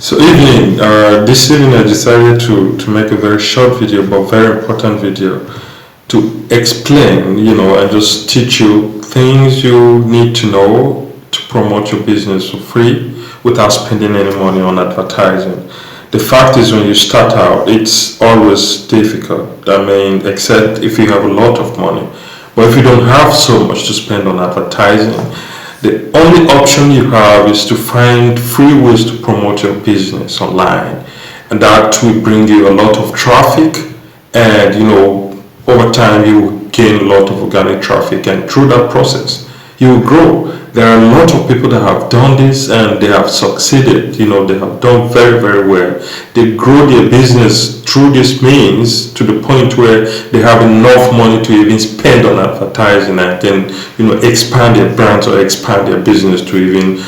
So evening, this evening I decided to make a very short video but very important video to explain, and just teach you things you need to know to promote your business for free without spending any money on advertising. The fact is when you start out, it's always difficult. I mean, except if you have a lot of money. But if you don't have so much to spend on advertising, the only option you have is to find free ways to promote your business online. And that will bring you a lot of traffic and over time you will gain a lot of organic traffic, and through that process you will grow. There are a lot of people that have done this and they have succeeded. They have done very, very well. They grow their business through this means to the point where they have enough money to even spend on advertising and then expand their brands or expand their business to even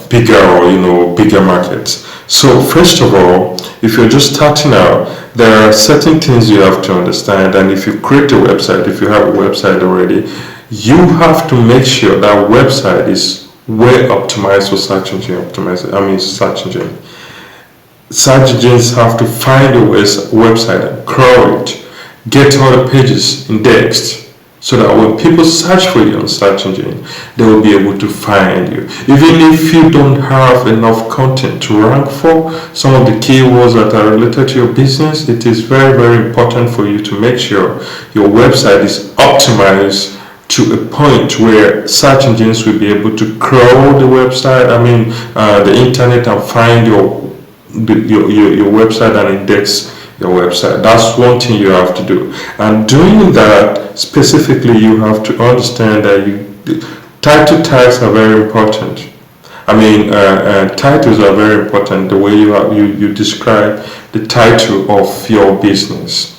bigger or bigger markets. So first of all, if you're just starting out, there are certain things you have to understand. And if you create a website, if you have a website already, you have to make sure that website is well optimized for search engine optimization. Search engine. Search engines have to find a website and crawl it, get all the pages indexed, so that when people search for you on search engine, they will be able to find you. Even if you don't have enough content to rank for some of the keywords that are related to your business, it is very, very important for you to make sure your website is optimized to a point where search engines will be able to crawl the website, the internet, and find your website and index your website. That's one thing you have to do. And doing that specifically, you have to understand that title tags are very important. Titles are very important. The way you describe the title of your business.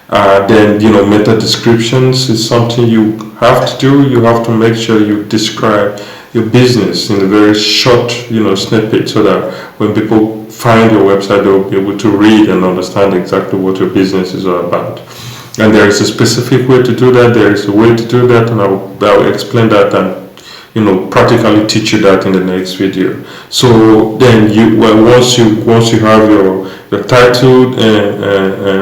Then meta descriptions is something you have to do. You have to make sure you describe your business in a very short snippet, so that when people find your website, they will be able to read and understand exactly what your business is all about. And there is a specific way to do that. There is a way to do that, and I will explain that and practically teach you that in the next video. So then once you have your title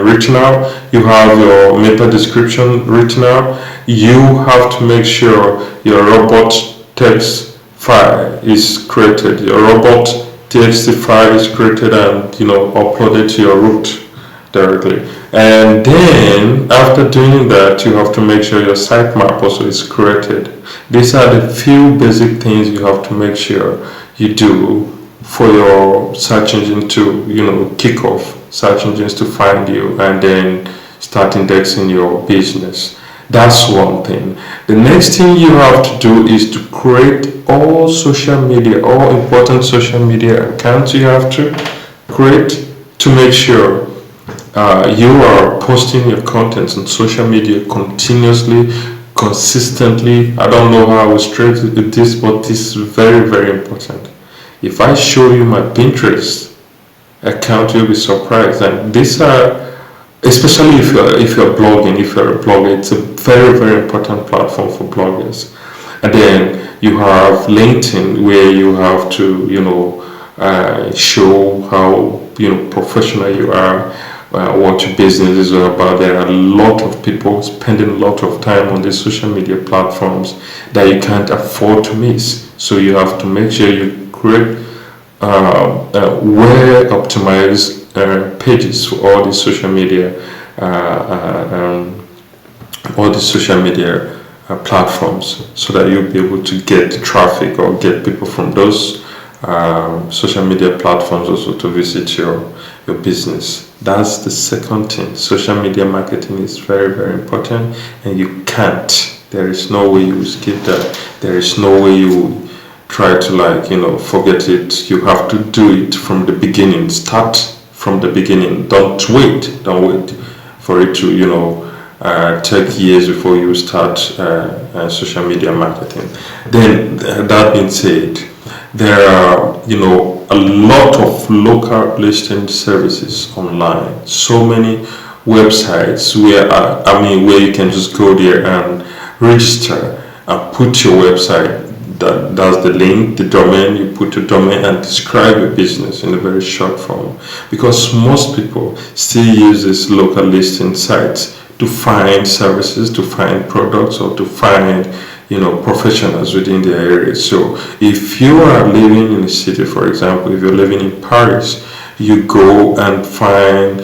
written out, you have your meta description written out, you have to make sure your robot text file is created. Your robot txt file is created and uploaded to your root directly. And then after doing that, you have to make sure your sitemap also is created. These are the few basic things you have to make sure you do for your search engine to kick off, search engines to find you and then start indexing your business. That's one thing. The next thing you have to do is to create all important social media accounts you have to create to make sure you are posting your contents on social media continuously, consistently. I don't know how I will straight this, but this is very, very important. If I show you my Pinterest account, you'll be surprised. And these are, especially if you're blogging, if you're a blogger, it's a very, very important platform for bloggers. And then you have LinkedIn, where you have to show how professional you are, what your business is all about. There are a lot of people spending a lot of time on these social media platforms that you can't afford to miss. So you have to make sure you create well optimized pages for all these social media platforms, so that you'll be able to get traffic or get people from those social media platforms also to visit your business. That's the second thing. Social media marketing is very, very important, and there is no way you will skip that. There is no way you will try to forget it. You have to do it from the beginning. Start from the beginning. Don't wait for it to take years before you start social media marketing. Then that being said, there are a lot of local listing services online. So many websites where you can just go there and register and put your website that's the link, the domain. You put your domain and describe your business in a very short form, because most people still use this local listing sites to find services, to find products, or to find professionals within their area. So if you are living in a city, for example, if you're living in Paris, you go and find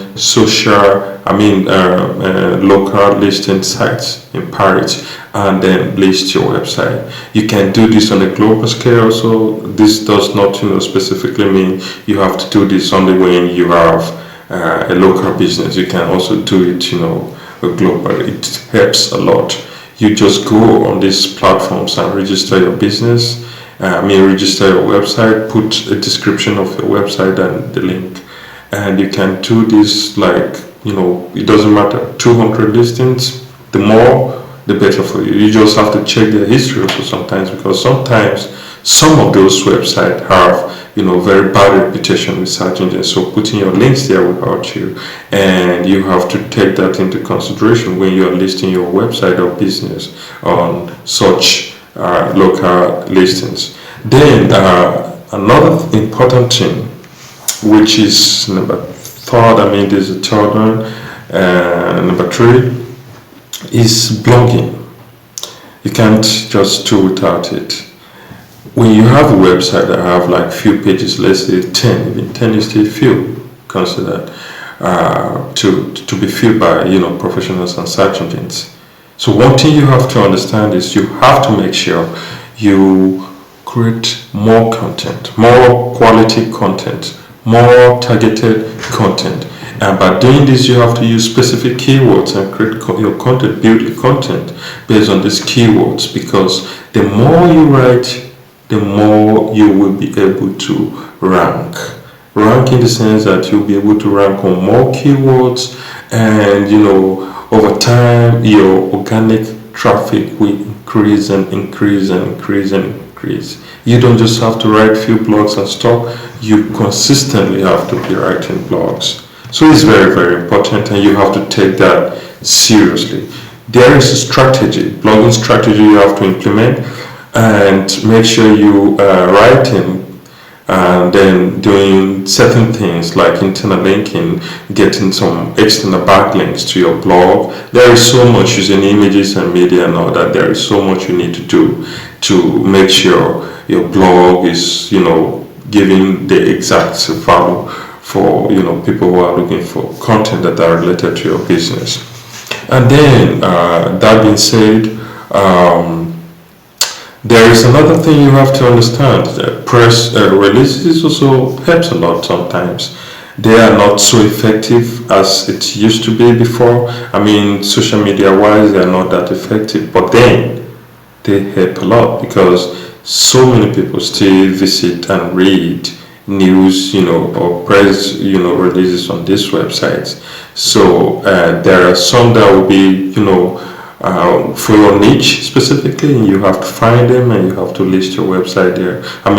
local listing sites in Paris, and then list your website. You can do this on a global scale also. This does not specifically mean you have to do this only when you have a local business. You can also do it global. It helps a lot. You just go on these platforms and register your business. Register your website, put a description of your website and the link, and you can do this it doesn't matter, 200 listings, the more the better for you. You just have to check their history also sometimes, because sometimes some of those websites have very bad reputation with search engines, so putting your links there will hurt you, and you have to take that into consideration when you are listing your website or business on such local listings. Then another important thing, which is number there's a third one, number 3 is blogging. You can't just do without it. When you have a website that have like few pages, let's say 10, even 10 is still few, considered to be filled by professionals and search engines. So one thing you have to understand is you have to make sure you create more content, more quality content, more targeted content. And by doing this, you have to use specific keywords and create your content, build your content based on these keywords, because the more you write, the more you will be able to rank. Rank in the sense that you'll be able to rank on more keywords, and over time your organic traffic will increase and increase and increase and increase. You don't just have to write few blogs and stop. You consistently have to be writing blogs. So it's very, very important, and you have to take that seriously. There is a strategy, blogging strategy you have to implement, and make sure you writing and then doing certain things like internal linking, getting some external backlinks to your blog. There is so much using images and media and all that. There is so much you need to do to make sure your blog is giving the exact value for people who are looking for content that are related to your business. And then that being said, there is another thing you have to understand. Press releases also helps a lot sometimes. They are not so effective as it used to be before. Social media wise, they are not that effective, but then they help a lot, because so many people still visit and read news, or press, releases on these websites. So there are some that will be, for your niche specifically, and you have to find them and you have to list your website there. And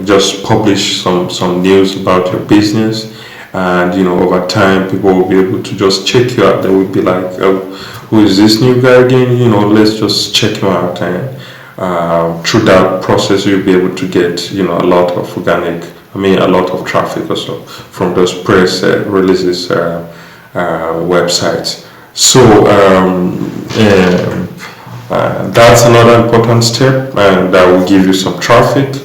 just publish some news about your business, and over time people will be able to just check you out. They will be like, oh, who is this new guy again? Let's just check him out, and through that process you'll be able to get a lot of a lot of traffic also from those press releases websites. So that's another important step, and that will give you some traffic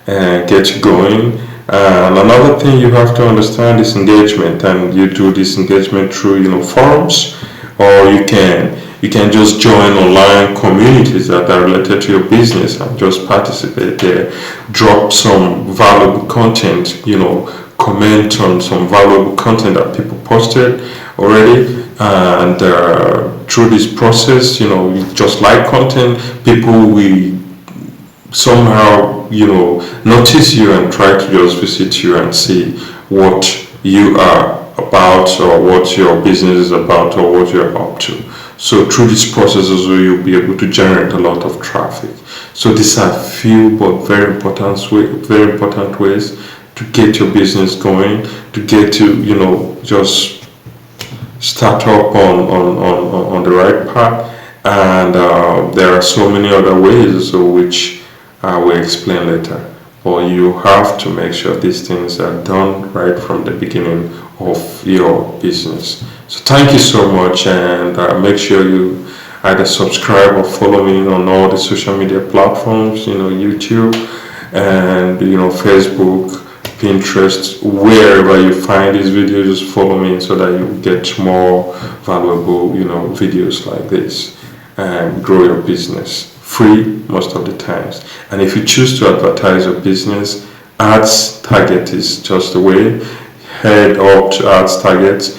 and get you going. And another thing you have to understand is engagement, and you do this engagement through forums, or you can just join online communities that are related to your business and just participate there. Drop some valuable content, comment on some valuable content that people posted already, and through this process, you just like content, people will somehow notice you and try to just visit you and see what you are about, or what your business is about, or what you're up to. So through this process also, you'll be able to generate a lot of traffic. So these are few but very important ways to get your business going, to get to just start up on the right path, And there are so many other ways, so which I will explain later. But you have to make sure these things are done right from the beginning of your business. So thank you so much, and make sure you either subscribe or follow me on all the social media platforms, YouTube and Facebook, Pinterest, wherever you find these videos. Just follow me so that you get more valuable videos like this, and grow your business free most of the times. And if you choose to advertise your business, Ads Target is just the way. Head up to Ads Target.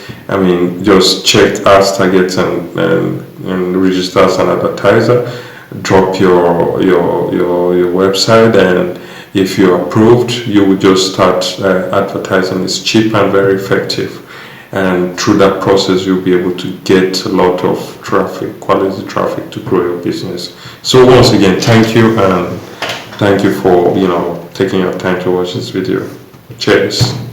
Just check Ads Target and register as an advertiser. Drop your website, and if you're approved, you will just start advertising. It's cheap and very effective, and through that process you'll be able to get a lot of traffic, quality traffic, to grow your business. So once again, thank you, and thank you for taking your time to watch this video. Cheers.